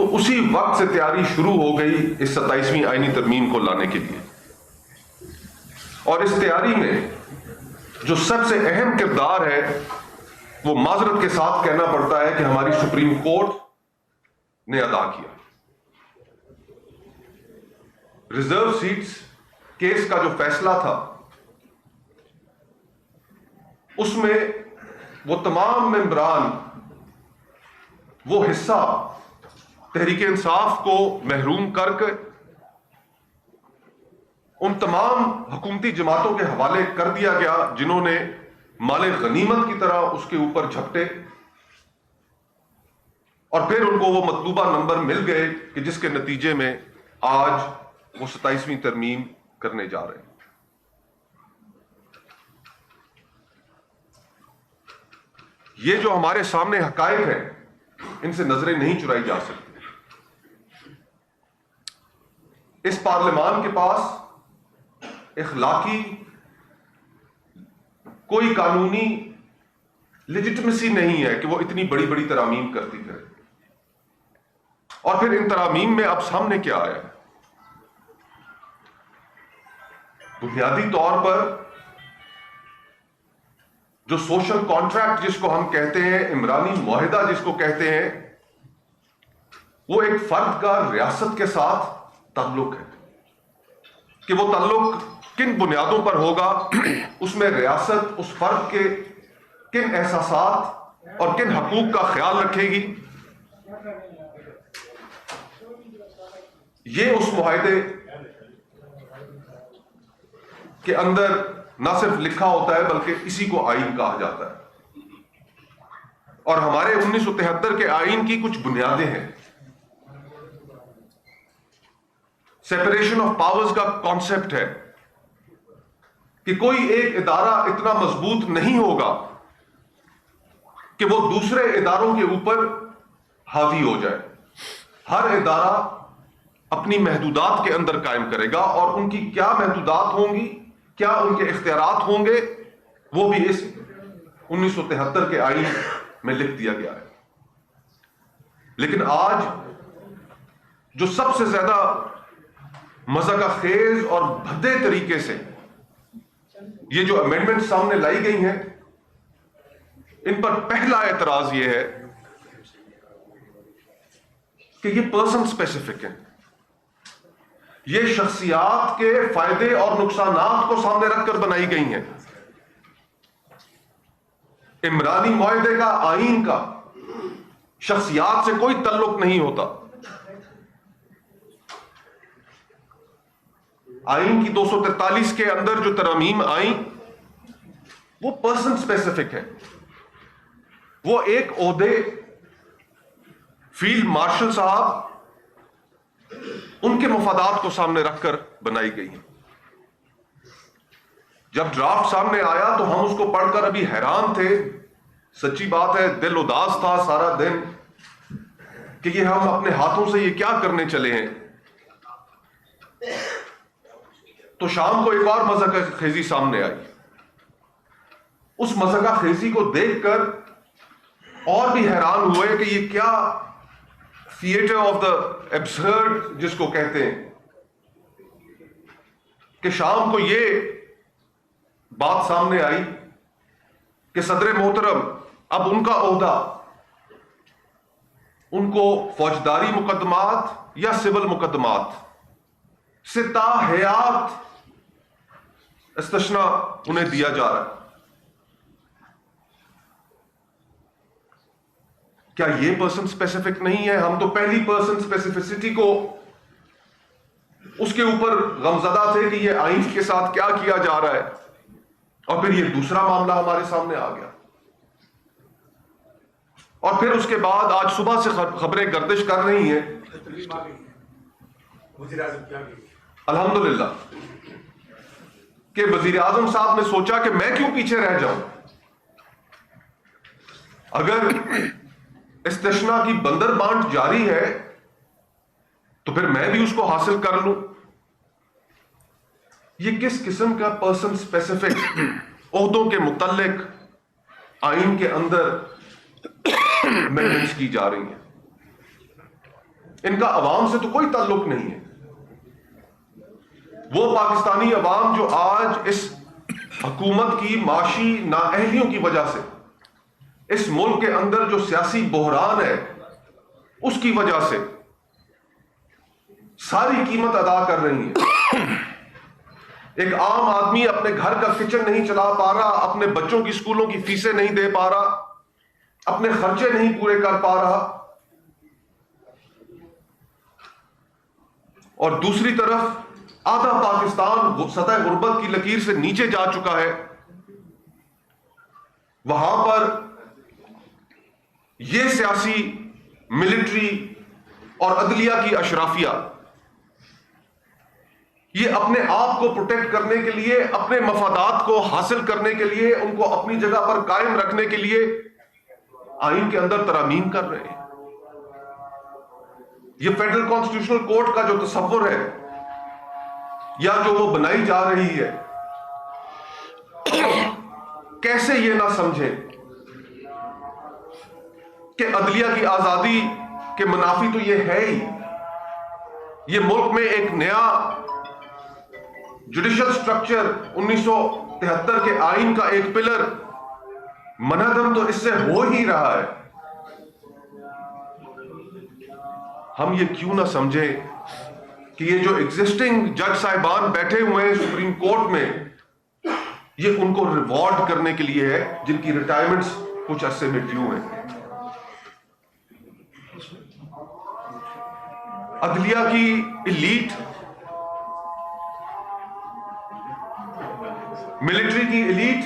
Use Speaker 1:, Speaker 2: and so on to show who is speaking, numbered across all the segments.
Speaker 1: تو اسی وقت سے تیاری شروع ہو گئی اس 27ویں آئینی ترمیم کو لانے کے لیے. اور اس تیاری میں جو سب سے اہم کردار ہے وہ معذرت کے ساتھ کہنا پڑتا ہے کہ ہماری سپریم کورٹ نے ادا کیا. ریزرو سیٹس کیس کا جو فیصلہ تھا اس میں وہ تمام ممبران وہ حصہ تحریک انصاف کو محروم کر کے ان تمام حکومتی جماعتوں کے حوالے کر دیا گیا جنہوں نے مال غنیمت کی طرح اس کے اوپر جھپٹے, اور پھر ان کو وہ مطلوبہ نمبر مل گئے کہ جس کے نتیجے میں آج وہ 27ویں ترمیم کرنے جا رہے ہیں. یہ جو ہمارے سامنے حقائق ہیں ان سے نظریں نہیں چرائی جا سکتی. اس پارلیمان کے پاس اخلاقی کوئی قانونی لیجٹمیسی نہیں ہے کہ وہ اتنی بڑی بڑی ترامیم کرتی پھرے. اور پھر ان ترامیم میں اب سامنے کیا آیا ہے؟ بنیادی طور پر جو سوشل کانٹریکٹ جس کو ہم کہتے ہیں, عمرانی معاہدہ جس کو کہتے ہیں, وہ ایک فرد کا ریاست کے ساتھ تعلق ہے کہ وہ تعلق کن بنیادوں پر ہوگا, اس میں ریاست اس فرد کے کن احساسات اور کن حقوق کا خیال رکھے گی. یہ اس معاہدے کے اندر نہ صرف لکھا ہوتا ہے بلکہ اسی کو آئین کہا جاتا ہے. اور ہمارے 1973 کے آئین کی کچھ بنیادیں ہیں. سیپریشن آف پاورز کا کانسیپٹ ہے کہ کوئی ایک ادارہ اتنا مضبوط نہیں ہوگا کہ وہ دوسرے اداروں کے اوپر حاوی ہو جائے. ہر ادارہ اپنی محدودات کے اندر قائم کرے گا, اور ان کی کیا محدودات ہوں گی, کیا ان کے اختیارات ہوں گے, وہ بھی اس 1973 کے آئین میں لکھ دیا گیا ہے. لیکن آج جو سب سے زیادہ مذاق خیز اور بھدے طریقے سے یہ جو امینڈمنٹ سامنے لائی گئی ہیں, ان پر پہلا اعتراض یہ ہے کہ یہ پرسن اسپیسیفک ہیں. یہ شخصیات کے فائدے اور نقصانات کو سامنے رکھ کر بنائی گئی ہیں. عمرانی معاہدے کا, آئین کا شخصیات سے کوئی تعلق نہیں ہوتا. آئین کی 243 کے اندر جو ترامیم آئیں وہ پرسن اسپیسیفک ہے. وہ ایک عہدے, فیلڈ مارشل صاحب, ان کے مفادات کو سامنے رکھ کر بنائی گئی ہیں. جب ڈرافٹ سامنے آیا تو ہم اس کو پڑھ کر ابھی حیران تھے. سچی بات ہے, دل اداس تھا سارا دن کہ یہ ہم اپنے ہاتھوں سے یہ کیا کرنے چلے ہیں. تو شام کو ایک اور مذاق خیزی سامنے آئی. اس مذاق خیزی کو دیکھ کر اور بھی حیران ہوئے کہ یہ کیا تھیٹر آف دا ایبسرڈ جس کو کہتے ہیں, کہ شام کو یہ بات سامنے آئی کہ صدر محترم اب ان کا عہدہ ان کو فوجداری مقدمات یا سول مقدمات سے تا حیات استثنا انہیں دیا جا رہا ہے. کیا یہ پرسن اسپیسیفک نہیں ہے؟ ہم تو پہلی پرسن اسپیسیفسٹی کو اس کے اوپر غمزدہ تھے کہ یہ آئین کے ساتھ کیا کیا جا رہا ہے, اور پھر یہ دوسرا معاملہ ہمارے سامنے آ گیا. اور پھر اس کے بعد آج صبح سے خبریں گردش کر رہی ہیں الحمدللہ کہ وزیر اعظم صاحب نے سوچا کہ میں کیوں پیچھے رہ جاؤں, اگر استثنا کی بندر بانٹ جاری ہے تو پھر میں بھی اس کو حاصل کر لوں. یہ کس قسم کا پرسن اسپیسیفک عہدوں کے متعلق آئین کے اندر امینڈمنٹس کی جا رہی ہیں. ان کا عوام سے تو کوئی تعلق نہیں ہے. وہ پاکستانی عوام جو آج اس حکومت کی معاشی نااہلیوں کی وجہ سے اس ملک کے اندر جو سیاسی بحران ہے اس کی وجہ سے ساری قیمت ادا کر رہی ہے. ایک عام آدمی اپنے گھر کا کچن نہیں چلا پا رہا, اپنے بچوں کی اسکولوں کی فیسیں نہیں دے پا رہا, اپنے خرچے نہیں پورے کر پا رہا, اور دوسری طرف آدھا پاکستان سطح غربت کی لکیر سے نیچے جا چکا ہے. وہاں پر یہ سیاسی, ملٹری اور عدلیہ کی اشرافیہ یہ اپنے آپ کو پروٹیکٹ کرنے کے لیے, اپنے مفادات کو حاصل کرنے کے لیے, ان کو اپنی جگہ پر قائم رکھنے کے لیے آئین کے اندر ترامیم کر رہے ہیں. یہ فیڈرل کانسٹیٹیوشنل کورٹ کا جو تصور ہے یا جو وہ بنائی جا رہی ہے, کیسے یہ نہ سمجھے کہ عدلیہ کی آزادی کے منافی تو یہ ہے ہی. یہ ملک میں ایک نیا جوڈیشل سٹرکچر 1973 کے آئین کا ایک پلر منہدم تو اس سے ہو ہی رہا ہے. ہم یہ کیوں نہ سمجھے کہ یہ جو ایگزسٹنگ جج صاحبان بیٹھے ہوئے ہیں سپریم کورٹ میں, یہ ان کو ریوارڈ کرنے کے لیے ہے جن کی ریٹائرمنٹس کچھ عرصے میں ڈیو ہیں. عدلیہ کی ایلیٹ, ملٹری کی ایلیٹ,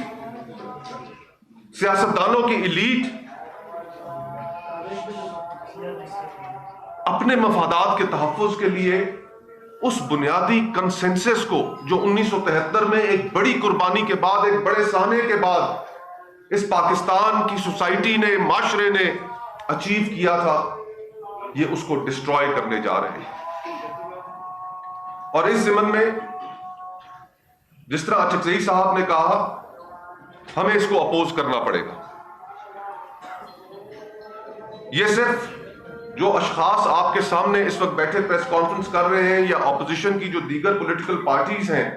Speaker 1: سیاستدانوں کی ایلیٹ اپنے مفادات کے تحفظ کے لیے اس بنیادی کنسنسس کو جو 1973 میں ایک بڑی قربانی کے بعد, ایک بڑے سہنے کے بعد اس پاکستان کی سوسائٹی نے, معاشرے نے اچیو کیا تھا, یہ اس کو ڈسٹروائے کرنے جا رہے ہیں. اور اس ضمن میں جس طرح اچکزئی صاحب نے کہا, ہمیں اس کو اپوز کرنا پڑے گا. یہ صرف جو اشخاص آپ کے سامنے اس وقت بیٹھے پریس کانفرنس کر رہے ہیں یا اپوزیشن کی جو دیگر پولیٹیکل پارٹیز ہیں,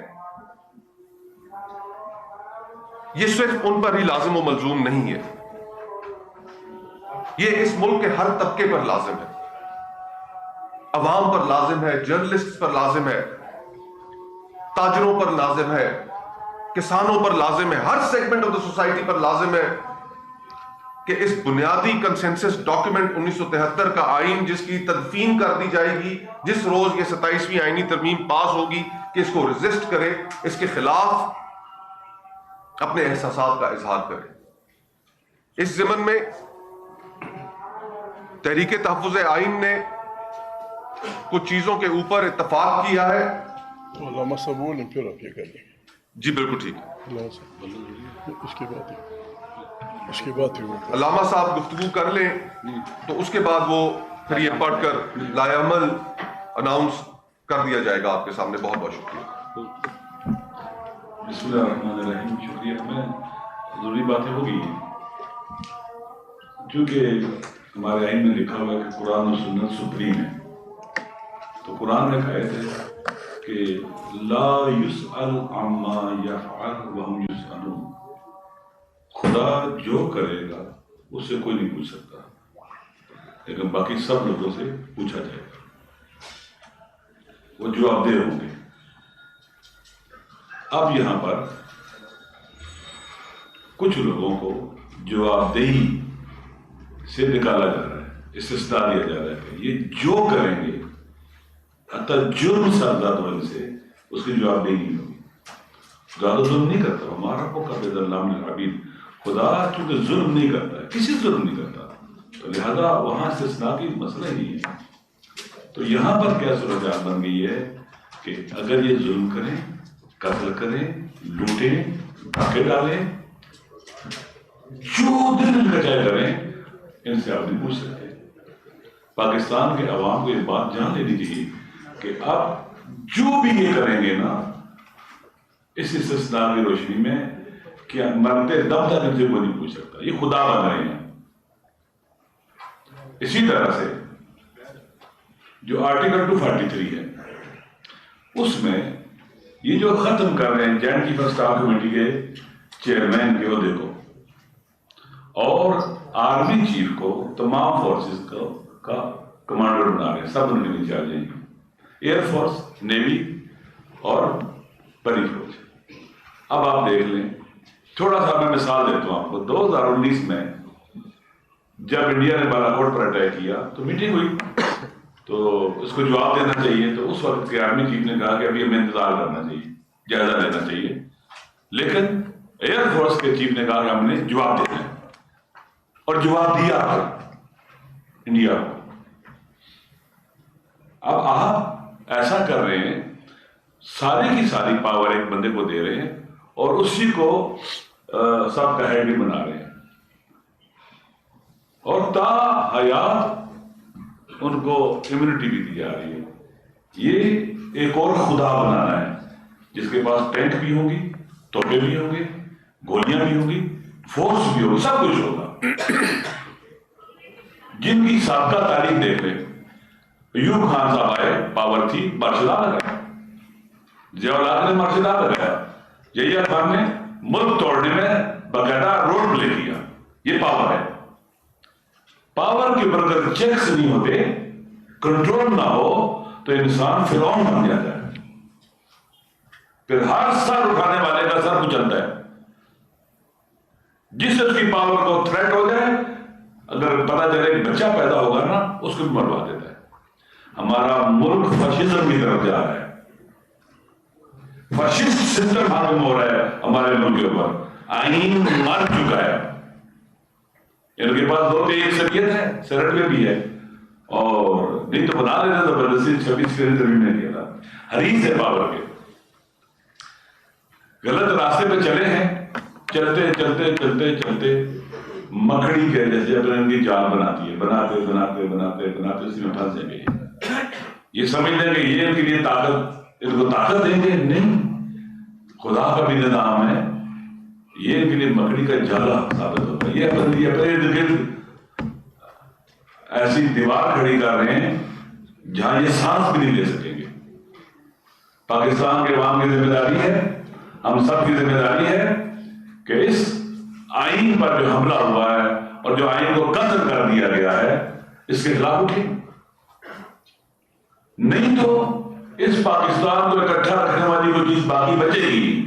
Speaker 1: یہ صرف ان پر ہی لازم و ملزوم نہیں ہے, یہ اس ملک کے ہر طبقے پر لازم ہے. عوام پر لازم ہے, جرنلسٹ پر لازم ہے, تاجروں پر لازم ہے, کسانوں پر لازم ہے, ہر سیگمنٹ آف دا سوسائٹی پر لازم ہے کہ اس بنیادی کنسنسس ڈاکیومنٹ 1973 کا آئین جس کی تدفین کر دی جائے گی جس روز یہ 27ویں آئینی ترمیم پاس ہوگی, کہ اس کو ریزسٹ کرے, اس کے خلاف اپنے احساسات کا اظہار کرے. اس ضمن میں تحریک تحفظ آئین نے کچھ چیزوں کے اوپر اتفاق کیا ہے.
Speaker 2: علامہ صاحب بولیں پھر آپ یہ کر لیں.
Speaker 1: جی بالکل ٹھیک ہے.
Speaker 2: علامہ صاحب اس کے بعد
Speaker 1: علامہ صاحب گفتگو کر لیں تو اس کے بعد وہ پھر یہ پڑھ کر لائے عمل اناؤنس کر دیا جائے گا آپ کے سامنے. بہت بہت شکریہ.
Speaker 3: بسم اللہ الرحمن الرحیم. شکریہ. میں ضروری باتیں ہو گئی ہیں کیونکہ ہمارے آئین میں لکھا ہوا ہے کہ قرآن و سنت سپریم ہے. تو قرآن میں آیت ہے کہ لا یسأل عما یفعل وہم یسألون. خدا جو کرے گا اس سے کوئی نہیں پوچھ سکتا, لیکن باقی سب لوگوں سے پوچھا جائے گا, وہ جواب دہ ہوں گے. اب یہاں پر کچھ لوگوں کو جواب دہی سے نکالا جا رہا ہے, استثناء دیا جا رہا ہے کہ یہ جو کریں گے حتی جرم سرزد ہونے سے اس کی جواب دہی نہیں ہوگی. خدا ظلم نہیں کرتا, ہمارا کو قبض اللہ العبید. خدا چونکہ ظلم نہیں کرتا ہے, کسی ظلم نہیں کرتا, تو لہذا وہاں استثناء کی مسئلہ نہیں ہے. تو یہاں پر کیا صورتحال بن گئی ہے کہ اگر یہ ظلم کریں, قتل کریں, لوٹیں, ڈاکے ڈالیں, جو دل کچائے کریں, ان سے آپ نہیں پوچھ سکتے. پاکستان کے عوام کو یہ بات جان لینی چاہیے کہ اب جو بھی یہ کریں گے نا اس استثناء کی روشنی میں کہ مرتے دم تک ان سے کوئی نہیں پوچھ سکتا, یہ خدا بن رہے ہیں. اسی طرح سے جو آرٹیکل 243 ہے اس میں یہ جو ختم کر رہے ہیں joint chief of staff committee کے چیئرمین کے عہدے کو اور آرمی چیف کو تمام فورسز کا کمانڈر بنا رہے ہیں, سب ان کے انچارج ہیں, ایئر فورس, نیوی اور بری فوج. اب آپ دیکھ لیں, تھوڑا سا میں مثال دیتا ہوں آپ کو. 2019 میں جب انڈیا نے بالاکوٹ پر اٹیک کیا تو میٹنگ ہوئی, تو اس کو جواب دینا چاہیے. تو اس وقت کے آرمی چیف نے کہا کہ ابھی ہمیں انتظار کرنا چاہیے, جائزہ لینا چاہیے. لیکن ایئر فورس کے چیف نے کہا کہ ہم نے جواب دینا ہے, اور جواب دیا انڈیا کو. اب آپ ایسا کر رہے ہیں, ساری کی ساری پاور ایک بندے کو دے رہے ہیں اور اسی کو سب کا ہیڈ بھی بنا رہے ہیں, اور تا حیات ان کو امیونٹی بھی دی جا رہی ہے. یہ ایک اور خدا بنانا ہے جس کے پاس ٹینک بھی ہوں گی, توپے بھی ہوں گے, گولیاں بھی ہوں گی, فورس بھی ہوگی, سب کچھ ہوگا. جن کی سابقہ تاریخ دیکھ لیں, ایوب خان صاحب آئے, پاور تھی, مارشل لگایا, ضیاء الحق نے مارشل لگایا, یحییٰ خان نے ملک توڑنے میں باقاعدہ رول پلے کیا. یہ پاور ہے. پاور کے اوپر اگر چیکس نہیں ہوتے, کنٹرول نہ ہو, تو انسان فرعون بن جاتا ہے. پھر ہر سر اٹھانے والے کا سر کچلتا ہے. جس اس کی پاور کو تھریٹ ہو جائے, اگر پتا چلے ایک بچہ پیدا ہوگا نا, اس کو بھی مروا دیتا ہے. ہمارا ملک فاشزم کی طرف جا رہا ہے, فاشسٹ سسٹم حاکم ہو رہا ہے ہمارے ملک کے اوپر. آئین مر چکا ہے. ان کے پاس 2 اکثریت ہے, سینٹ میں بھی ہے, اور نہیں تو بنا لینا زبردستی 26 زمین میں دیا تھا. حریص ہے پاور کے, غلط راستے پہ چلے ہیں. چلتے چلتے چلتے چلتے مکڑی کے جیسے اپنے ان کی جال بناتی ہے, بناتے بناتے بناتے بناتے اسی میں پھنس جائیں گے. یہ سمجھ لیں کہ یہ ان کے لیے طاقت, ان کو طاقت دیں گے. نہیں, خدا کا بھی نظام ہے, یہ ان کے لیے مکڑی کا جالا ثابت ہوتا ہے. یہ اپنے ارد گرد ایسی دیوار کھڑی کر رہے ہیں جہاں یہ سانس بھی نہیں لے سکیں گے. پاکستان کے عوام کی ذمہ داری ہے, ہم سب کی ذمہ داری ہے کہ اس آئین پر جو حملہ ہوا ہے اور جو آئین کو قتل کر دیا گیا ہے, اس کے خلاف اٹھیں. نہیں تو اس پاکستان کو اکٹھا رکھنے والی کوئی چیز باقی بچے گی.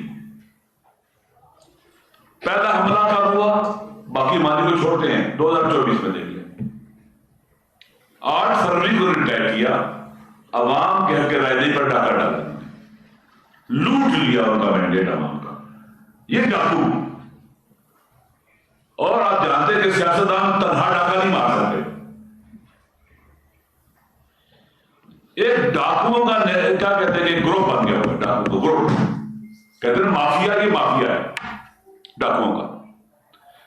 Speaker 3: پہلا حملہ کب ہوا, باقی مالی کو چھوڑتے ہیں, 2024 میں دیکھ لیں. 8 فروری کو اٹیک کیا, عوام کے حق رائے پر ڈاکہ ڈالا, لوٹ لیا ان کا مینڈیٹ عوام کا. یہ ڈاکو, اور آپ جانتے ہیں کہ سیاستدان تنہا ڈاکہ نہیں مار سکتے. ایک ڈاکوؤں کا کیا کہتے ہیں کہ گروپ بن گیا ہوا, ڈاکو کو گروپ کہتے ہیں, مافیا. یہ مافیا ہے ڈاکوؤں کا,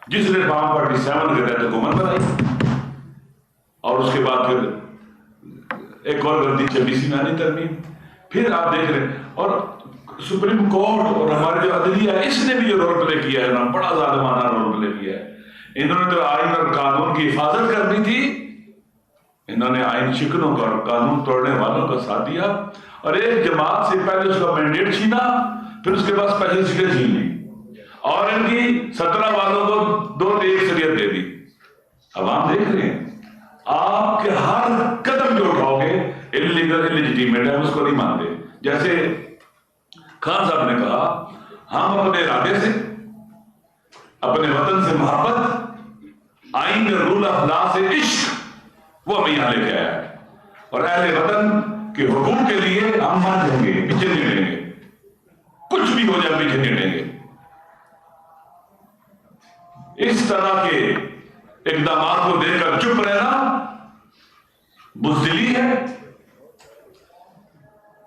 Speaker 3: جس نے فارم 47 کے تحت حکومت بنائی, اور اس کے بعد پھر ایک اور غلطی 26 میں آنی ترمیم. پھر آپ دیکھ رہے ہیں, اور سپریم کورٹ اور ہمارے جو عدلیہ ہے, اس نے بھی جو رول پلے کیا ہے نا, بڑا ظالمانہ رول پلے کیا ہے. انہوں نے تو آئین اور قانون کی حفاظت کرنی تھی, انہوں نے آئین شکنوں کا اور قانون توڑنے والوں کا ساتھ دیا, اور ایک جماعت سے پہلے اس کا مینڈیٹ چھینا, پھر اس کے پاس پہلے سیٹیں چھین لی, اور ان کی 17 والوں کو 2 اکثریت دے دی. عوام دیکھ رہے ہیں, آپ کے ہر قدم جو اٹھاؤ گے انلیگل, انلیجیٹیمیٹ ہے, اس کو نہیں مانتے. جیسے خان صاحب نے کہا, ہم اپنے ارادے سے, اپنے وطن سے محبت, آئین رول آف لا سے عشق, وہ ہمیں یہاں لے کے آیا ہے. اور اہل وطن کے حقوق کے لیے ہم مان دیں گے, پیچھے نہیں ہٹیں گے, کچھ بھی ہو جائے پیچھے نہیں ہٹیں گے. اس طرح کے اقدامات کو دیکھ کر چپ رہنا بزدلی ہے.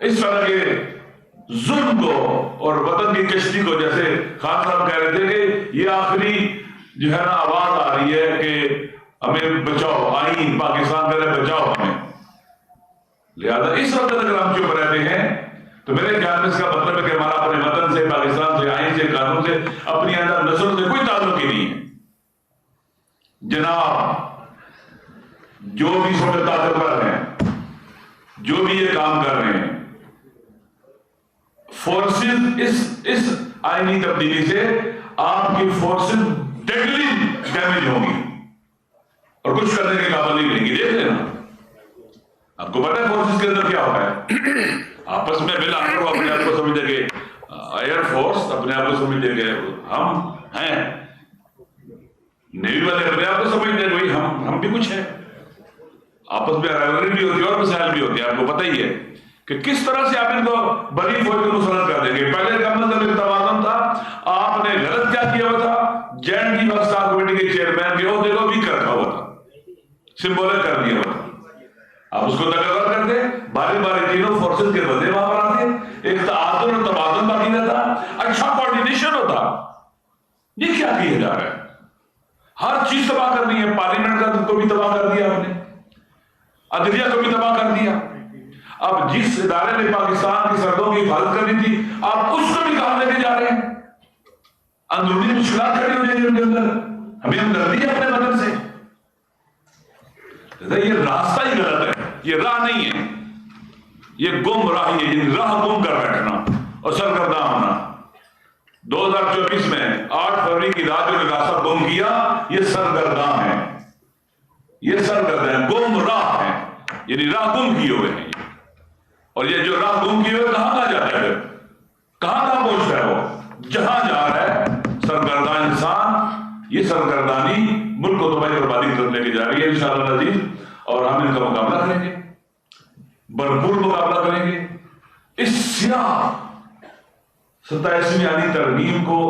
Speaker 3: اس طرح کے ظلم کو اور وطن کی کشتی کو, جیسے خان صاحب کہہ رہے تھے کہ یہ آخری جو ہے نا آواز آ رہی ہے کہ ہمیں بچاؤ, آئین پاکستان کا بچاؤ ہمیں. لہذا اس وقت اگر ہم چپ رہتے ہیں تو میرے خیال میں اس کا مطلب ہے کہ ہمارا اپنے وطن سے, پاکستان سے, آئین سے, قانون سے, اپنی اندر نسل سے کوئی تعلق ہی نہیں ہے. جناب جو بھی اس وقت طاقتور ہیں جو بھی یہ کام کر رہے ہیں فورسز اس آئینی تبدیلی سے آپ کی فورسز ڈیڈلی ڈیمیج ہوں گی اور کچھ کرنے کے قابل نہیں بنیں گی. دیکھ لینا, آپ کو پتا ہے فورسز کے اندر کیا ہوتا ہے, آپس میں بلا کر وہ اپنے آپ کو سمجھے کہ ایئر فورس اپنے آپ کو سمجھے کہ ہم ہیں, نیوی والے اپنے آپ کو سمجھتے ہیں ہم بھی کچھ ہیں. آپس میں رائیولری بھی ہوتی ہے اور مسائل بھی ہوتے ہیں. آپ کو پتہ ہی ہے کہ کس طرح سے آپ ان کو بڑی فوج کو مسلط کر دیں گے. پہلے کا مطلب ایک توازن تھا, آپ نے غلط کیا کیا ہوا تھا, جینڈ کی وقت کمیٹی کے چیئرمین کے عہدے کو بھی رکھا ہوا تھا, سمبولک کر دیا ہوا تھا. آپ اس کو تقرر کر دیں, باری باری تینوں فورسز کے بندے وہاں پر آتے, ایک تعادل اور توازن باقی رہتا, اچھا کوارڈینیشن ہوتا. یہ کیا کیا جا رہا ہے؟ ہر چیز تباہ کرنی ہے. پارلیمنٹ کا کو بھی تباہ کر دیا آپ نے, عدلیہ کو بھی تباہ کر دیا. اب جس ادارے نے پاکستان کی سرحدوں کی حفاظت کرنی تھی, آپ اس کو بھی کہاں لے کے جا رہے ہیں؟ اندرونی مشکلات کھڑی ہو جائیں گی ان کے اندر. ہمیں ہمدردی ہے اپنے بدن سے. یہ راستہ ہی غلط ہے, یہ راہ نہیں ہے, یہ گم راہی ہے. یہ راہ گم کر بیٹھنا اور سرگرداں ہونا. 2024 میں 8 فروری کی رات جو راستہ گم کیا, یہ سرگرداں ہے, یہ سرگرداں ہے, گم راہ ہے, یعنی راہ گم کیے ہوئے ہیں. اور یہ جو راہ گم کیے ہوئے کہاں جاتا ہے, کہاں پہنچتا ہے وہ, جہاں جا رہا ہے سرگرداں انسان. یہ سرگردانی ملک کو تباہی بربادی کی طرف لے کے جا رہی ہے انشاءاللہ العزیز, اور ہم ان کا مقابلہ کریں گے, بھرپور مقابلہ کریں گے. اس سیاہ 27ویں آئینی ترمیم کو,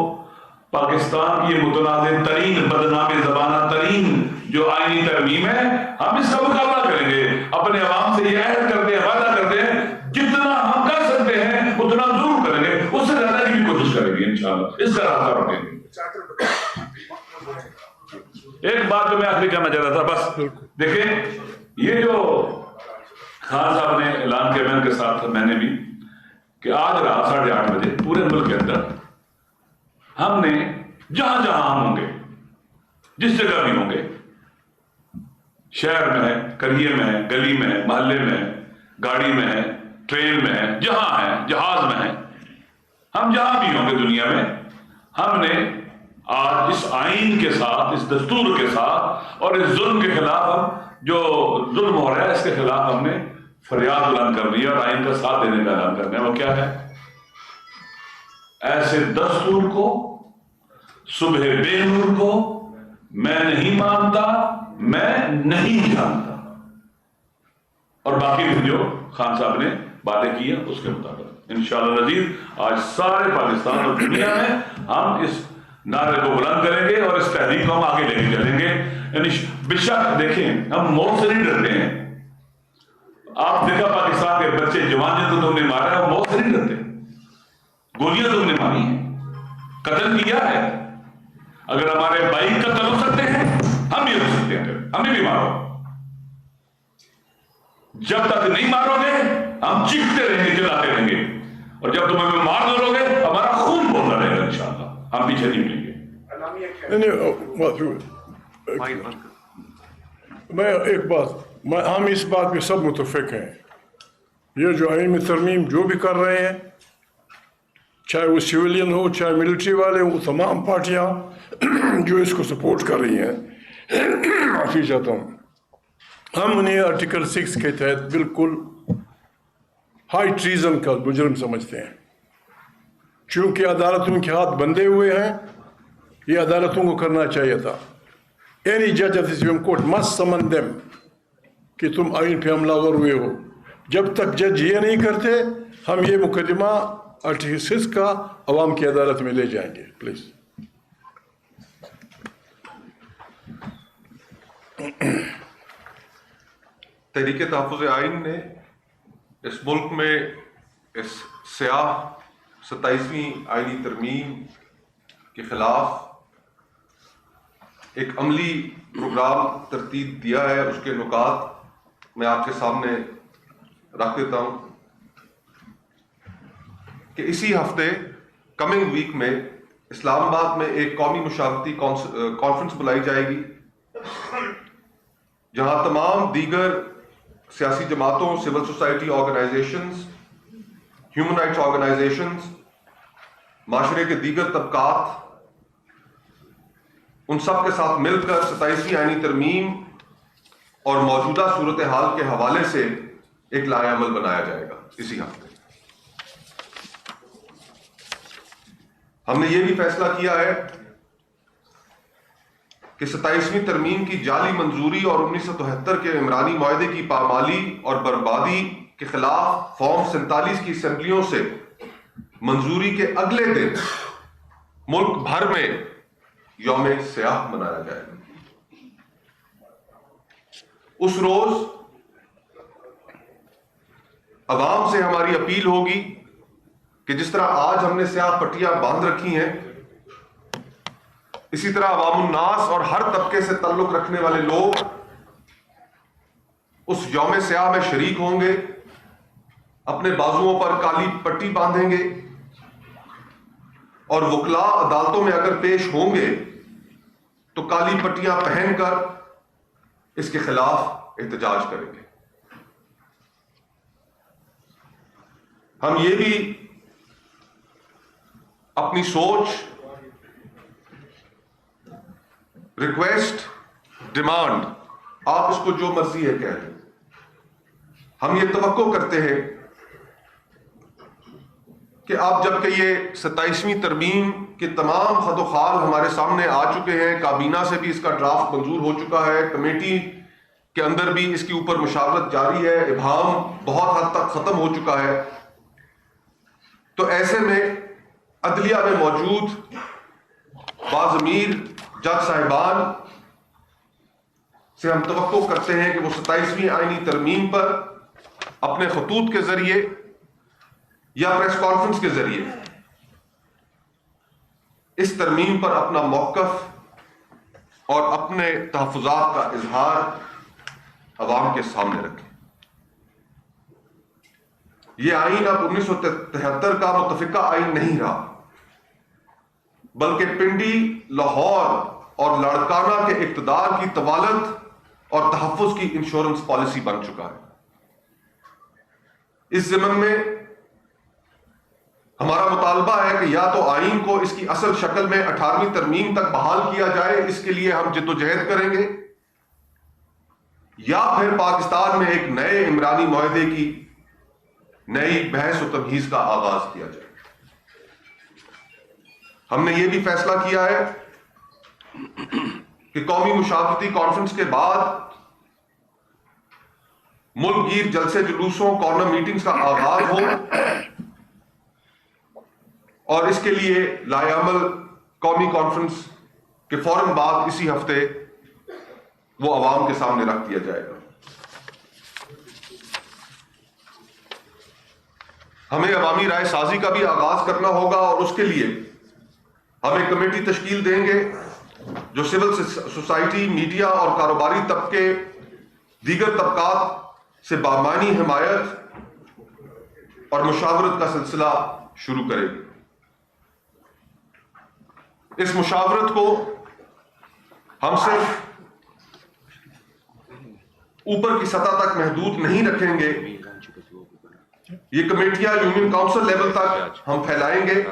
Speaker 3: پاکستان کی یہ متنازع ترین, بدنام زبانہ ترین جو آئینی ترمیم ہے, ہم اس کا مقابلہ کریں گے. اپنے عوام سے یہ عہد کرتے ہیں, وعدہ کرتے ہیں, جتنا ہم کر سکتے ہیں اتنا ضرور کریں گے, اس سے زیادہ کی بھی کوشش کریں گے انشاءاللہ. اس کا راستہ رکھیں گے. ایک بات جو میں آخری کہنا چاہ رہا تھا, بس دیکھیں, یہ جو خان صاحب نے اعلان کیا, میں ان کے ساتھ میں نے بھی, کہ آج رات 8:30 بجے پورے ملک کے اندر ہم نے جہاں جہاں ہم ہوں گے, جس جگہ بھی ہوں گے, شہر میں ہے, قریے میں ہے, گلی میں ہے, محلے میں ہے, گاڑی میں ہے, ٹرین میں ہے, جہاں ہے, جہاز میں ہے, ہم جہاں بھی ہوں گے دنیا میں, ہم نے آج اس آئین کے ساتھ, اس دستور کے ساتھ اور اس ظلم کے خلاف, ہم جو ظلم ہو رہا ہے اس کے خلاف ہم نے فریاد بلند کرنی ہے اور آئین کا ساتھ دینے کا اعلان کرنا ہے. وہ کیا ہے؟ ایسے دستور کو, صبح بے نور کو میں نہیں مانتا, میں نہیں جانتا. اور باقی بھی جو خان صاحب نے باتیں کی ہیں اس کے مطابق انشاءاللہ العزیز آج سارے پاکستان اور دنیا میں ہم اس نعرے کو بلند کریں گے اور اس تحریک کو ہم آگے لے کے چلیں گے. یعنی بے شک دیکھیں, ہم موت سے نہیں ڈرتے ہیں. آپ دیکھا پاکستان کے بچے جوان جن کو تم نے مارا ہے, وہ موت سے نہیں ڈرتے. گولیاں تم نے ماری ہیں, قتل کیا ہے. اگر ہمارے بھائی قتل ہو سکتے ہیں, ہم بھی ہو سکتے ہیں, ہمیں بھی مارو. جب تک نہیں مارو گے ہم چیختے رہیں گے, چلاتے رہیں گے, اور جب تم ہمیں مار دو گے ہمارا خون بولتا رہے گا انشاءاللہ, ہم پیچھے نہیں ملیں گے.
Speaker 2: میں ایک بات, ہم اس بات پہ سب متفق ہیں, یہ جو آئینی ترمیم جو بھی کر رہے ہیں, چاہے وہ سویلین ہو چاہے ملٹری والے ہوں, تمام پارٹیاں جو اس کو سپورٹ کر رہی ہیں, معافی چاہتا ہوں, ہم انہیں آرٹیکل 6 کے تحت بالکل ہائی ٹریزن کا مجرم سمجھتے ہیں. چونکہ عدالتوں کے ہاتھ بندھے ہوئے ہیں, یہ عدالتوں کو کرنا چاہیے تھا. Any judge of the Supreme Court must summon them کہ تم آئین پہ حملہ آور ہوئے ہو. جب تک جج یہ نہیں کرتے, ہم یہ مقدمہ آرٹیکل 6 کا عوام کی عدالت میں لے جائیں گے. پلیز.
Speaker 1: تحریک تحفظ آئین نے اس ملک میں اس سیاہ 27ویں آئینی ترمیم کے خلاف ایک عملی پروگرام ترتیب دیا ہے. اس کے نکات میں آپ کے سامنے رکھ دیتا ہوں کہ اسی ہفتے کمنگ ویک میں اسلام آباد میں ایک قومی مشاورتی کانفرنس بلائی جائے گی, جہاں تمام دیگر سیاسی جماعتوں, civil society organisations, human rights organisations, معاشرے کے دیگر طبقات, ان سب کے ساتھ مل کر 27ویں آئینی ترمیم اور موجودہ صورتحال کے حوالے سے ایک لائحہ عمل بنایا جائے گا اسی ہفتے. ہم نے یہ بھی فیصلہ کیا ہے کہ 27ویں ترمیم کی جعلی منظوری اور 1973 کے عمرانی معاہدے کی پامالی اور بربادی کے خلاف فارم 47 کی اسمبلیوں سے منظوری کے اگلے دن ملک بھر میں یوم سیاہ منایا جائے گا. اس روز عوام سے ہماری اپیل ہوگی کہ جس طرح آج ہم نے سیاہ پٹیاں باندھ رکھی ہیں, اسی طرح عوام الناس اور ہر طبقے سے تعلق رکھنے والے لوگ اس یوم سیاہ میں شریک ہوں گے, اپنے بازوؤں پر کالی پٹی باندھیں گے اور وکلاء عدالتوں میں اگر پیش ہوں گے تو کالی پٹیاں پہن کر اس کے خلاف احتجاج کریں گے. ہم یہ بھی اپنی سوچ, ریکویسٹ, ڈیمانڈ, آپ اس کو جو مرضی ہے کہہ لیں, ہم یہ توقع کرتے ہیں کہ آپ جب کہ یہ 27ویں ترمیم کے تمام خد و خال ہمارے سامنے آ چکے ہیں, کابینہ سے بھی اس کا ڈرافٹ منظور ہو چکا ہے, کمیٹی کے اندر بھی اس کے اوپر مشاورت جاری ہے, ابہام بہت حد تک ختم ہو چکا ہے, تو ایسے میں عدلیہ میں موجود باضمیر جج صاحبان سے ہم توقع کرتے ہیں کہ وہ 27ویں آئینی ترمیم پر اپنے خطوط کے ذریعے یا پریس کانفرنس کے ذریعے اس ترمیم پر اپنا موقف اور اپنے تحفظات کا اظہار عوام کے سامنے رکھیں. یہ آئین اب 1973 کا متفقہ آئین نہیں رہا, بلکہ پنڈی, لاہور اور لاڑکانہ کے اقتدار کی طوالت اور تحفظ کی انشورنس پالیسی بن چکا ہے. اس ضمن میں ہمارا مطالبہ ہے کہ یا تو آئین کو اس کی اصل شکل میں 18ویں ترمیم تک بحال کیا جائے, اس کے لیے ہم جدوجہد کریں گے, یا پھر پاکستان میں ایک نئے عمرانی معاہدے کی نئی بحث و تمہیز کا آغاز کیا جائے. ہم نے یہ بھی فیصلہ کیا ہے کہ قومی مشاورتی کانفرنس کے بعد ملک گیر جلسے جلوسوں, کارنر میٹنگز کا آغاز ہو, اور اس کے لیے لائحہ عمل قومی کانفرنس کے فوراً بعد اسی ہفتے وہ عوام کے سامنے رکھ دیا جائے گا. ہمیں عوامی رائے سازی کا بھی آغاز کرنا ہوگا, اور اس کے لیے ہم ایک کمیٹی تشکیل دیں گے جو سول سوسائٹی, میڈیا اور کاروباری طبقے, دیگر طبقات سے بامعنی حمایت اور مشاورت کا سلسلہ شروع کرے گی. اس مشاورت کو ہم صرف اوپر کی سطح تک محدود نہیں رکھیں گے, یہ کمیٹیاں یونین کاؤنسل لیول تک ہم پھیلائیں گے.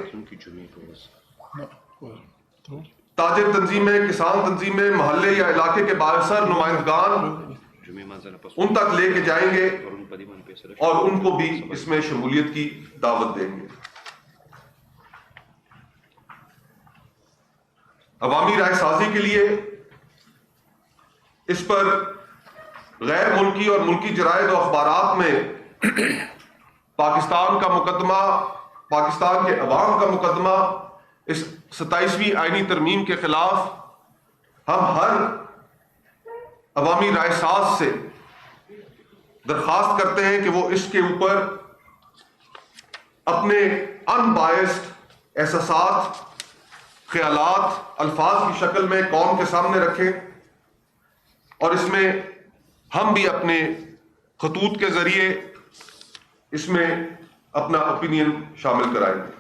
Speaker 1: تاجر تنظیمیں, کسان تنظیمیں, محلے یا علاقے کے بااثر نمائندگان ان تک لے کے جائیں گے اور ان کو بھی اس میں شمولیت کی دعوت دیں گے. عوامی رائے سازی کے لیے اس پر غیر ملکی اور ملکی جرائد و اخبارات میں پاکستان کا مقدمہ, پاکستان کے عوام کا مقدمہ اس 27ویں آئینی ترمیم کے خلاف ہم ہر عوامی رائے ساز سے درخواست کرتے ہیں کہ وہ اس کے اوپر اپنے ان بائسڈ احساسات, خیالات, الفاظ کی شکل میں قوم کے سامنے رکھیں, اور اس میں ہم بھی اپنے خطوط کے ذریعے اس میں اپنا اوپینین شامل کرائیں گے.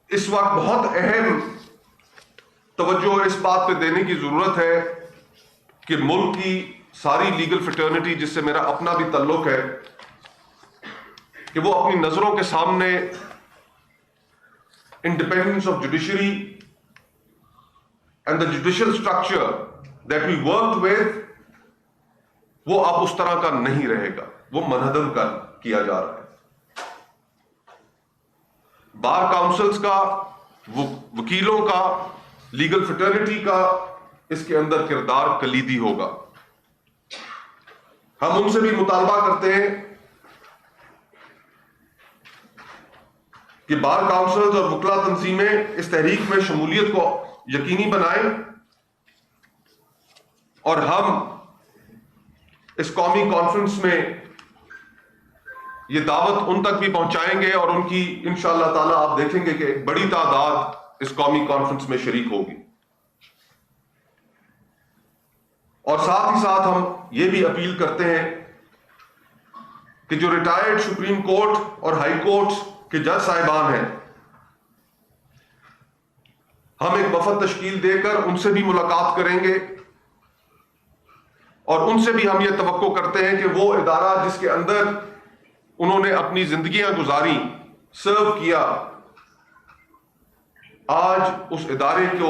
Speaker 1: اس وقت بہت اہم توجہ اس بات پہ دینے کی ضرورت ہے کہ ملک کی ساری لیگل فٹرنیٹی جس سے میرا اپنا بھی تعلق ہے کہ وہ اپنی نظروں کے سامنے independence of judiciary and the judicial structure that we work with وہ اب اس طرح کا نہیں رہے گا، وہ منہدم کیا جا رہا ہے۔ بار کاؤنسلز کا، وکیلوں کا، لیگل فٹرنیٹی کا اس کے اندر کردار کلیدی ہوگا۔ ہم ان سے بھی مطالبہ کرتے ہیں کہ بار کاؤنسلز اور وکلا تنظیمیں اس تحریک میں شمولیت کو یقینی بنائیں، اور ہم اس قومی کانفرنس میں یہ دعوت ان تک بھی پہنچائیں گے، اور ان کی انشاءاللہ تعالی آپ دیکھیں گے کہ ایک بڑی تعداد اس قومی کانفرنس میں شریک ہوگی۔ اور ساتھ ہی ساتھ ہم یہ بھی اپیل کرتے ہیں کہ جو ریٹائرڈ سپریم کورٹ اور ہائی کورٹ کے جج صاحبان ہیں، ہم ایک وفد تشکیل دے کر ان سے بھی ملاقات کریں گے، اور ان سے بھی ہم یہ توقع کرتے ہیں کہ وہ ادارہ جس کے اندر انہوں نے اپنی زندگیاں گزاری، سرو کیا، آج اس ادارے کو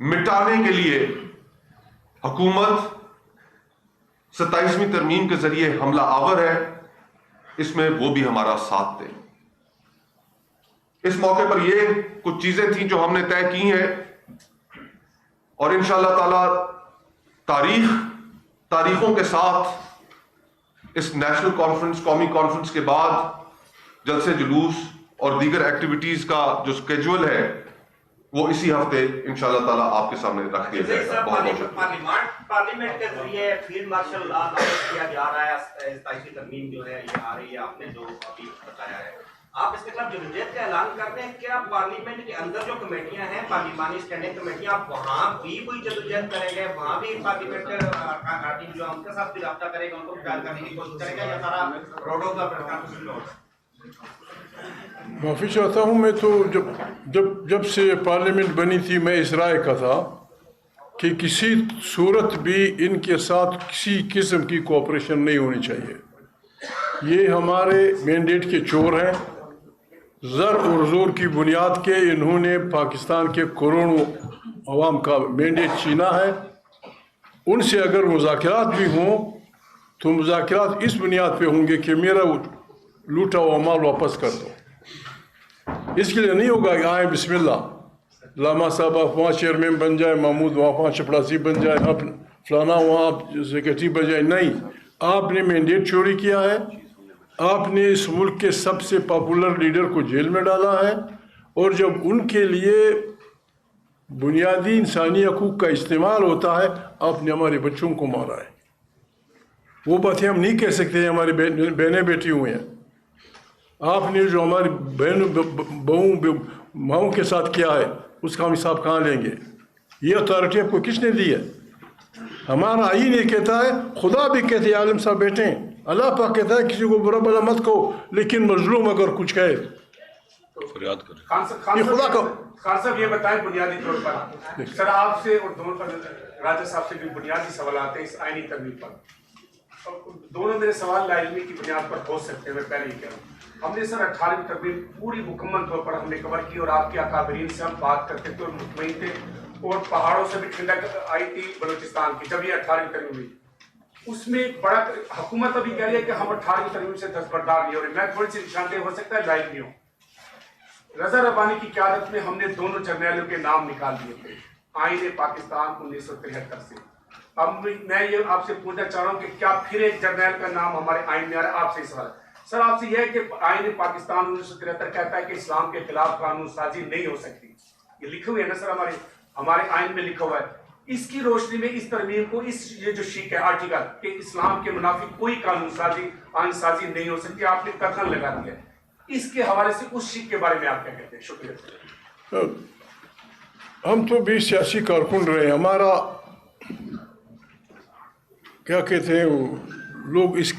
Speaker 1: مٹانے کے لیے حکومت 27ویں ترمیم کے ذریعے حملہ آور ہے، اس میں وہ بھی ہمارا ساتھ دیں۔ اس موقع پر یہ کچھ چیزیں تھیں جو ہم نے طے کی ہیں، اور انشاءاللہ تعالی تاریخوں کے ساتھ اس نیشنل کانفرنس، قومی کانفرنس کے بعد جلسے جلوس اور دیگر ایکٹیویٹیز کا جو اسکیجول ہے وہ اسی ہفتے انشاءاللہ تعالی آپ کے سامنے رکھ دیا جائے گا۔ بہت بہت شکریہ۔
Speaker 4: پارلیمنٹ کے ذریعے فیلڈ مارشل لا نافذ کیا جا رہا ہے، 27ویں ترمیم جو ہے یہ آ رہی ہے، آپ نے جو ابھی بتایا ہے، آپ اس کے خلاف جدوجہد کا اعلان کرتے ہیں، کیا پارلیمنٹ کے اندر جو کمیٹیاں ہیں، پارلیمانی اسٹینڈنگ کمیٹیاں، آپ وہاں بھی کوئی جدوجہد کریں گے، وہاں بھی پارلیمنٹ کے جو ان کے ساتھ بھی رابطہ کرے گا، ان کو خیال کرنے کی کوشش کرے گا، یا سارا روڈوں کا پروگرام ہوگا؟
Speaker 2: معافی چاہتا ہوں، میں تو جب سے پارلیمنٹ بنی تھی میں اس رائے کا تھا کہ کسی صورت بھی ان کے ساتھ کسی قسم کی کوآپریشن نہیں ہونی چاہیے۔ یہ ہمارے مینڈیٹ کے چور ہیں، زر اور زور کی بنیاد کے انہوں نے پاکستان کے کروڑوں عوام کا مینڈیٹ چھینا ہے۔ ان سے اگر مذاکرات بھی ہوں تو مذاکرات اس بنیاد پہ ہوں گے کہ میرا لوٹا ہوا مال واپس کر دو۔ اس کے لیے نہیں ہوگا کہ آئیں بسم اللہ، لاما صاحب آپ وہاں چیئرمین بن جائے، محمود وہاں چپڑاسی بن جائے، آپ فلانا وہاں سیکرٹری بن جائے۔ نہیں، آپ نے مینڈیٹ چوری کیا ہے، آپ نے اس ملک کے سب سے پاپولر لیڈر کو جیل میں ڈالا ہے، اور جب ان کے لیے بنیادی انسانی حقوق کا استعمال ہوتا ہے آپ نے ہمارے بچوں کو مارا ہے۔ وہ باتیں ہم نہیں کہہ سکتے، ہماری بہنیں بیٹھی ہوئی ہیں۔ آپ نے جو ہماری بہوں ماؤں کے ساتھ کیا ہے اس کا ہم حساب کہاں لیں گے؟ یہ اتھارٹی آپ کو کس نے دی ہے؟ ہمارا آئین یہ کہتا ہے، خدا بھی کہتے ہیں، عالم صاحب بیٹھے ہیں، اللہ پاک کہتا ہے کسی کو برا بلا مت کہو، لیکن مظلوم اگر کچھ کہے
Speaker 3: فریاد کریں۔
Speaker 2: یہ خدا کا۔
Speaker 5: خان صاحب یہ بتائیں بنیادی طور پر، سر آپ سے اور دونوں پر راجہ صاحب سے بھی بنیادی سوالات ہیں اس آئینی ترمیم پر، دونوں میرے سوال لا علمی کی بنیاد پر ہو سکتے ہیں، میں پہلے ہی کہہ رہا ہوں۔ ہم نے سر 18ویں ترمیم پوری مکمل طور پر ہم نے کور کی، اور آپ کے اکابرین سے ہم بات کرتے تھے اور مطمئن تھے، اور پہاڑوں سے بھی ٹھنڈک آئی تھی بلوچستان کی جب یہ 18ویں ترمیم ہوئی۔ اس میں ایک بڑا حکومت ابھی کہہ رہی ہے کہ ہم 18ویں ترمیم سے دستبردار نہیں ہو رہے۔ میں تھوڑی سی نشاندہ ہو سکتا ہے لائیو نہیں ہوں۔ رضا ربانی کی قیادت میں ہم نے دونوں جرنیلوں کے نام نکال دیے تھے آئین پاکستان 1973 سے۔ اب میں یہ آپ سے پوچھنا چاہ رہا ہوں کہ کیا پھر ایک جرنیل کا نام ہمارے آئین میں آ رہا ہے؟ آپ سے سوال ہے سر، آپ سے یہ ہے کہ آئین پاکستان 1973 کہتا ہے کہ اسلام کے خلاف قانون سازی نہیں ہو سکتی، یہ لکھے ہوئے ہے نا سر، ہمارے آئین میں لکھا ہوا ہے۔ اس کی روشنی میں اس ترمیم کو یہ جو شیک ہے آرٹیکل کہ اسلام کے منافق کوئی قانون سازی آئین سازی نہیں ہو سکتی، آپ نے قدغن لگا دیا ہے، اس کے حوالے سے اس شیک کے بارے میں آپ کیا کہتے ہیں؟ شکریہ۔
Speaker 2: ہم تو بھی سیاسی کارکن رہے ہیں، ہمارا کیا کہتے ہیں لوگ اس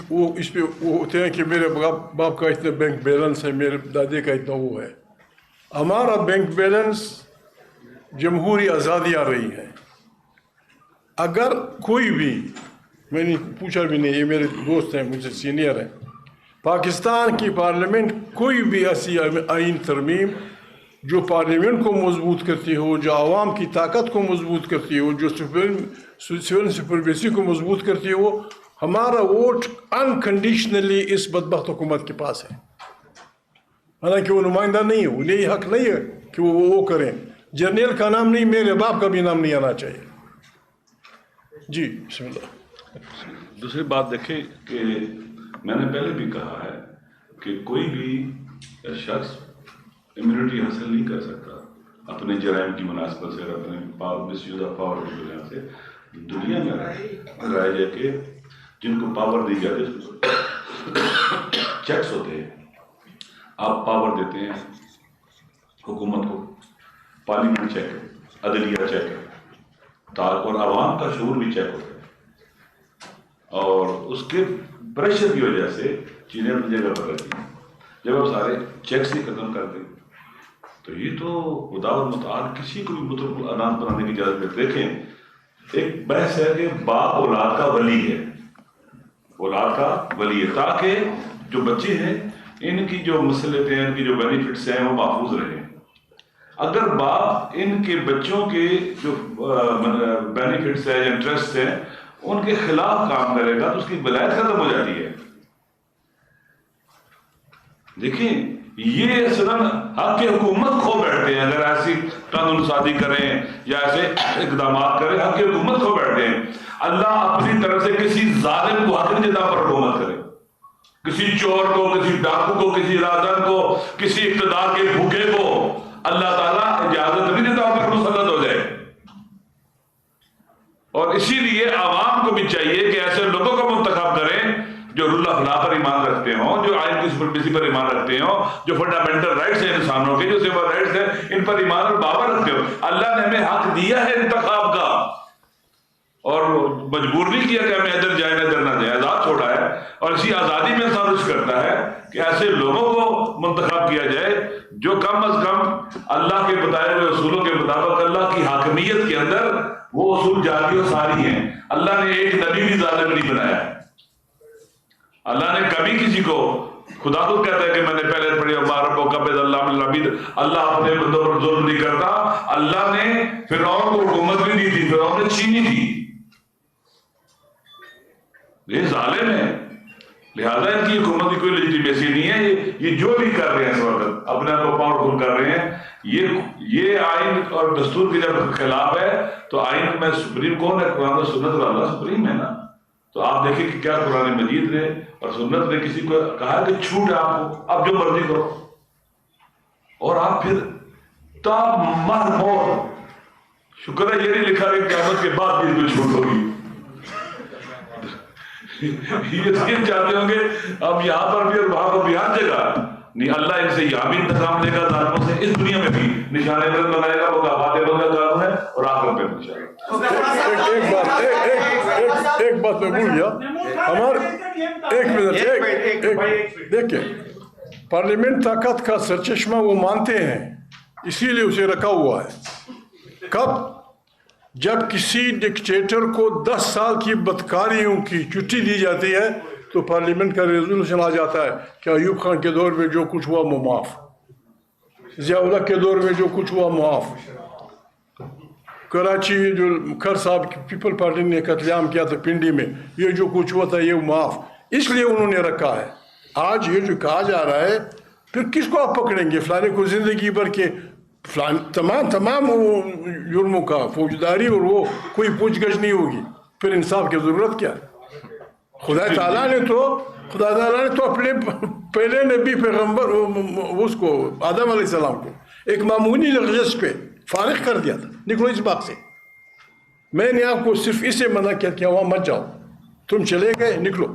Speaker 2: پہ وہ ہوتے ہیں کہ میرے باپ کا اتنا بینک بیلنس ہے، میرے دادے کا اتنا وہ ہے۔ ہمارا بینک بیلنس جمہوری آزادیاں رہی ہیں، اگر کوئی بھی، میں نے پوچھا بھی نہیں، یہ میرے دوست ہیں مجھ سے سینئر ہیں، پاکستان کی پارلیمنٹ کوئی بھی ایسی آئین ترمیم جو پارلیمنٹ کو مضبوط کرتی ہو، جو عوام کی طاقت کو مضبوط کرتی ہو، جو سول سپرمیسی کو مضبوط کرتی ہو، ہمارا ووٹ انکنڈیشنلی اس بدبخت حکومت کے پاس ہے. حالانکہ وہ نمائندہ نہیں ہے، انہیں یہ حق نہیں ہے کہ وہ کریں. جرنیل کا نام نہیں، میرے باپ کا بھی نام نہیں آنا چاہیے. جی بسم اللہ.
Speaker 3: دوسری بات دیکھیں کہ میں نے پہلے بھی کہا ہے کہ کوئی بھی شخص امیونٹی حاصل نہیں کر سکتا اپنے جرائم کی مناسبت سے، اپنے مس یوز آف پاور کی وجہ سے. دنیا میں رائے ہے کہ جن کو پاور دی جاتی ہے چیکس ہوتے ہیں. آپ پاور دیتے ہیں حکومت کو، پارلیمنٹ چیک ہے، عدلیہ چیک ہے، اور عوام کا شعور بھی چیک ہوتا ہے. اور اس کے پریشر کی وجہ سے چیزیں اپنی جگہ پر رہتی ہیں. جب آپ سارے چیکس ہی ختم کر دیں تو یہ تو خدا و متعال کسی کو بھی مطلب اناج بنانے کی اجازت دیتے. دیکھیں ایک بحث ہے کہ باپ اولاد کا ولی ہے، اولاد کا ولی ہے، تاکہ جو بچے ہیں ان کی جو مصلحتیں ہیں، ان کی جو بینیفٹس ہیں وہ محفوظ رہیں. اگر باپ ان کے بچوں کے جو بینیفٹس ہیں، انٹرسٹ ہیں، ان کے خلاف کام کرے گا تو اس کی ولایت ختم ہو جاتی ہے. دیکھیں یہ اصلاً حق حکومت کھو بیٹھتے ہیں اگر ایسی قانون سازی کریں یا ایسے اقدامات کریں، حق حکومت کھو بیٹھتے ہیں. اللہ اپنی طرف سے کسی ظالم کو حق نہیں دیتا پر حکومت کرے، کسی چور کو، کسی ڈاکو کو، کسی رازن کو، کسی اقتدار کے بھوکے کو اللہ تعالیٰ اجازت نہیں دیتا پر مسلط ہو جائے. اور اسی لیے عوام کو بھی چاہیے کہ ایسے لوگوں کو منتخب کریں جو رول آف لا پر ایمان رکھتے ہوں، جو آئین کی سپرمیسی پر ایمان رکھتے ہوں، جو فنڈامنٹل رائٹس ہیں انسانوں کے، جو سیول رائٹس ہیں ان پر ایمان اور باور رکھتے ہو. اللہ نے ہمیں حق دیا ہے انتخاب کا اور مجبور نہیں کیا کہ ہمیں ادھر جائیں ادھر نہ جائیں، آزاد چھوڑا ہے. اور اسی آزادی میں انسان رشک کرتا ہے کہ ایسے لوگوں کو منتخب کیا جائے جو کم از کم اللہ کے بتائے ہوئے اصولوں کے مطابق اللہ کی حاکمیت کے اندر وہ اصول جاری و ساری ہیں. اللہ نے ایک نبی بھی ظالم نہیں بنایا. اللہ نے کبھی کسی کو، خدا خود کہتا ہے کہ میں نے پہلے پڑھی رب و قبض اللہ من العبید، اللہ اپنے بندوں پر ظلم نہیں کرتا. اللہ نے فرعون کو حکومت بھی دی تھی، فرعون نے چھینی تھی. یہ ظالم ہے، لہذا ان کی حکومت کی کوئی لیجیٹیمیسی نہیں ہے. یہ جو بھی کر رہے ہیں اس وقت اپنے آپ کو پاورفل کر رہے ہیں. یہ آئین اور دستور کے جب خلاف ہے تو آئین میں سپریم کون ہے؟ قرآن و سنت اور اللہ سپریم ہے نا. تو آپ دیکھیں کہ کیا قرآن مجید نے اور سنت نے کسی کو کہا کہ چھوٹ ہے آپ کو، آپ جو مرضی کرو، اور آپ پھر تا مر مور. شکر ہے یہ نہیں لکھا کہ قیامت کے بعد بھی کوئی چھوٹ ہوگی. یہ چاہتے ہوں گے اب یہاں پر بھی اور وہاں پر بھی ہر جگہ نہیں. اللہ ان سے یہاں بھی انتقام لے گا ظالموں سے، اس دنیا میں بھی نشان عبرت بنائے گا. وہ آباد بندہ قانون ہے اور آخر پہ انشاءاللہ.
Speaker 2: ایک بات میں بھول گیا. ہمارے ایک منٹ دیکھیں، پارلیمنٹ طاقت کا سرچشمہ وہ مانتے ہیں، اسی لیے اسے رکھا ہوا ہے. کب؟ جب کسی ڈکٹیٹر کو 10 سال کی بدکاریوں کی چھٹی دی جاتی ہے تو پارلیمنٹ کا ریزولوشن آ جاتا ہے کہ ایوب خان کے دور میں جو کچھ ہوا وہ معاف، ضیاء الحق کے دور میں جو کچھ ہوا معاف، کراچی جو کھر صاحب پیپل پارٹی نے قتل عام کیا تھا پنڈی میں، یہ جو کچھ ہوا تھا یہ معاف. اس لیے انہوں نے رکھا ہے. آج یہ جو کہا جا رہا ہے پھر کس کو آپ پکڑیں گے؟ فلانے کو زندگی بھر کے تمام جرموں کا فوجداری اور وہ کوئی پوچھ گچھ نہیں ہوگی. پھر انصاف کی ضرورت کیا ہے؟ خدا تعالیٰ نے تو اپنے پہلے نبی پیغمبر اس کو آدم علیہ السلام کو ایک معمولی لغزش پہ فارغ کر دیا تھا، نکلو اس باغ سے. میں نے آپ کو صرف اسے منع کیا کہ وہاں مت جاؤ، تم چلے گئے نکلو.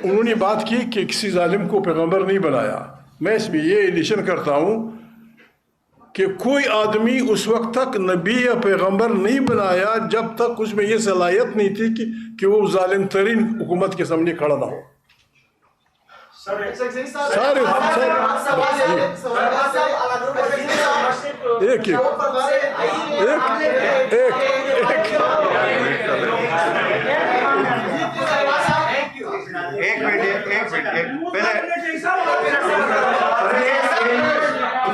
Speaker 2: انہوں نے بات کی کہ کسی ظالم کو پیغمبر نہیں بنایا. میں اس میں یہ ایڈیشن کرتا ہوں کہ کوئی آدمی اس وقت تک نبی یا پیغمبر نہیں بنایا جب تک اس میں یہ صلاحیت نہیں تھی کہ وہ ظالم ترین حکومت کے سامنے کھڑا نہ ہو.
Speaker 6: ایک منٹ پہلے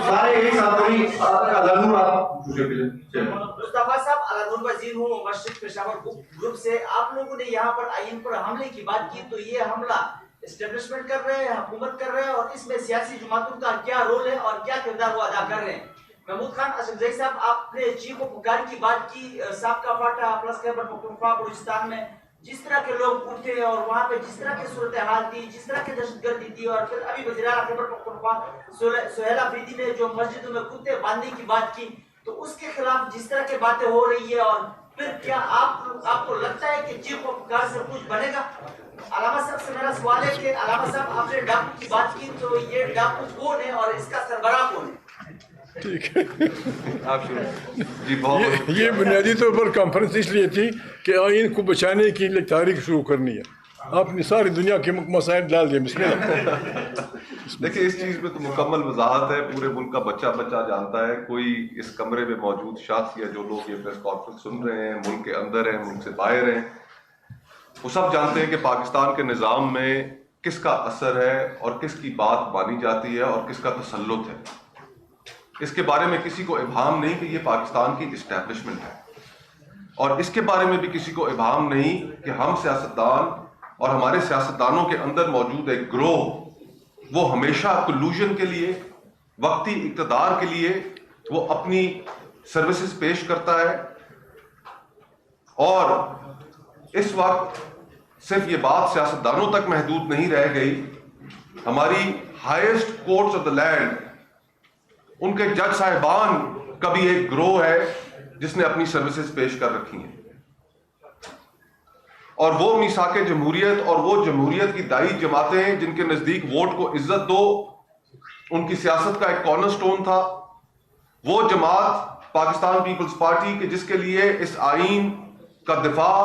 Speaker 6: سارے ایک ساتھ ہوئی آپ کا لگوں آپ
Speaker 7: مصطفیٰ صاحب علم وزیر ہوں مسجد پشاور گروپ سے. آپ لوگوں نے یہاں پر آئین پر حملے کی بات کی, تو یہ حملہ اسٹیبلشمنٹ کر رہے ہیں, حکومت کر رہے ہیں, اور اس میں سیاسی جماعتوں کا کیا رول ہے اور کیا کردار وہ ادا کر رہے ہیں؟ محمود خان اسدزئی صاحب, آپ نے چیخ و پکار کی بات کی سابقہ فاٹا پلس خیبر پختونخوا بلوچستان میں جس طرح کے لوگ اٹھے اور وہاں پہ جس طرح کی صورتحال تھی, جس طرح کی دہشت گردی تھی, اور پھر ابھی وزیر اعلیٰ خیبر پختونخوا سہیل آفریدی نے جو مسجدوں میں کتے باندھنے کی بات کی, تو اس کے خلاف جس طرح کی باتیں ہو رہی ہے, اور پھر کیا آپ کو لگتا ہے کہ چیخ و پکار سے کچھ بنے گا؟ علامہ صاحب سے میرا سوال ہے کہ علامہ صاحب آپ نے ڈاکو کی بات کی, تو یہ ڈاکو کون ہے اور اس کا سربراہ کون ہے؟
Speaker 2: ٹھیک ہے,
Speaker 1: آپ شروع. جی بہت
Speaker 2: یہ بنیادی طور پر کانفرنس اس لیے تھی کہ آئین کو بچانے کی تاریخ شروع کرنی ہے. آپ نے ساری دنیا کے مسائل ڈال دیے. بسم اللہ.
Speaker 1: دیکھیں اس چیز میں تو مکمل وضاحت ہے, پورے ملک کا بچہ جانتا ہے. کوئی اس کمرے میں موجود شخص یا جو لوگ یہ پریس کانفرنس سن رہے ہیں, ملک کے اندر ہیں, ملک سے باہر ہیں, وہ سب جانتے ہیں کہ پاکستان کے نظام میں کس کا اثر ہے اور کس کی بات مانی جاتی ہے اور کس کا تسلط ہے. اس کے بارے میں کسی کو ابہام نہیں کہ یہ پاکستان کی اسٹیبلشمنٹ ہے, اور اس کے بارے میں بھی کسی کو ابہام نہیں کہ ہم سیاستدان اور ہمارے سیاستدانوں کے اندر موجود ایک گروہ وہ ہمیشہ کلوژن کے لیے, وقتی اقتدار کے لیے وہ اپنی سروسز پیش کرتا ہے. اور اس وقت صرف یہ بات سیاستدانوں تک محدود نہیں رہ گئی, ہماری highest courts of the land, ان کے جج صاحبان کا بھی ایک گروہ ہے جس نے اپنی سروسز پیش کر رکھی ہیں. اور وہ میثاق جمہوریت اور وہ جمہوریت کی دائی جماعتیں ہیں جن کے نزدیک ووٹ کو عزت دو ان کی سیاست کا ایک کارنر سٹون تھا. وہ جماعت پاکستان پیپلز پارٹی کہ جس کے لیے اس آئین کا دفاع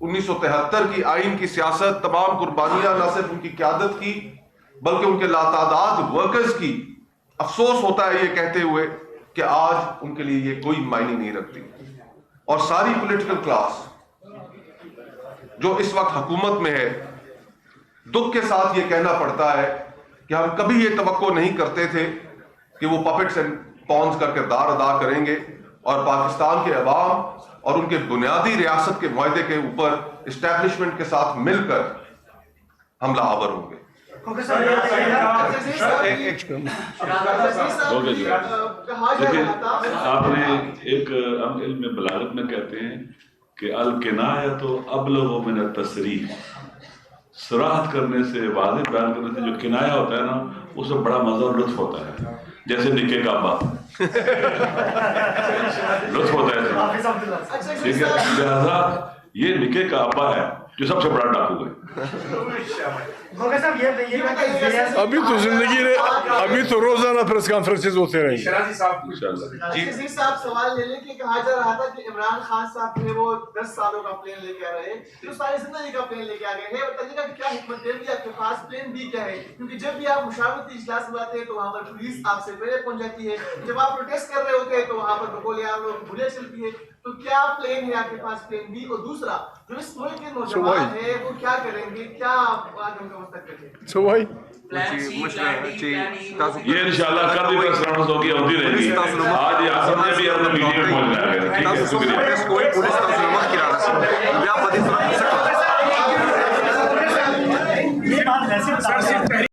Speaker 1: 1973 کی آئین کی سیاست, تمام قربانیاں نہ صرف ان کی قیادت کی بلکہ ان کے لاتعداد ورکرز کی, افسوس ہوتا ہے یہ کہتے ہوئے کہ آج ان کے لیے یہ کوئی معنی نہیں رکھتی. اور ساری پولیٹیکل کلاس جو اس وقت حکومت میں ہے, دکھ کے ساتھ یہ کہنا پڑتا ہے کہ ہم کبھی یہ توقع نہیں کرتے تھے کہ وہ پپٹس اینڈ پونز کا کردار ادا کریں گے اور پاکستان کے عوام اور ان کے بنیادی ریاست کے معاہدے کے اوپر اسٹیبلشمنٹ کے ساتھ مل کر حملہ آور ہوں گے.
Speaker 3: آپ نے ایک ہم علم بلاغت میں کہتے ہیں کہ الکنایۃ ابلغ من التصریح, صراحت کرنے سے, واضح بیان کرنے سے جو کنایہ ہوتا ہے نا اس میں بڑا مزہ اور لطف ہوتا ہے. جیسے نکے کعبہ لطف ہوتا ہے, ٹھیک ہے, لہذا یہ نکے کعبہ ہے جو سب سے بڑا ڈاکو ہے.
Speaker 2: ابھی تو زندگی رہے, ابھی تو روزانہ پریس کانفرنسز ہوتے رہیں گے.
Speaker 5: شرازی صاحب
Speaker 7: جی صاحب سوال لے لیں کہ کہا جا رہا تھا کہ عمران خان صاحب نے وہ 10 سالوں کا پلین لے کے آ رہے, جو ساری زندگی کا پلین لے کے آ گئے ہیں. بتائیے گا کہ کیا حکمت ہے, آپ کے پاس پلین بھی کیا ہے؟ کیونکہ جب بھی آپ مشاورتی اجلاس میں آتے ہیں تو وہاں پر پولیس آپ سے پہلے پہنچ جاتی ہے, جب آپ پروٹیسٹ کر رہے ہوتے ہیں تو وہاں پر بگولیاں لوگ بھولے چلتی ہے. تو کیا پلین ہے آپ کے پاس, پلین بھی؟ اور دوسرا جو اس ملک کے نوجوان ہیں وہ کیا کریں گے, کیا آج ان کا مستقبل ہے؟
Speaker 2: سوائی
Speaker 3: یہ انشاءاللہ کل بھی پریس کانفرنس ہوگی, ہوتی رہے گی. آج آصف نے بھی اپنے میڈیا میں پہنچ جائے گا. ٹھیک ہے, شکریہ.
Speaker 6: کوئی پولیس کا ظلم کیا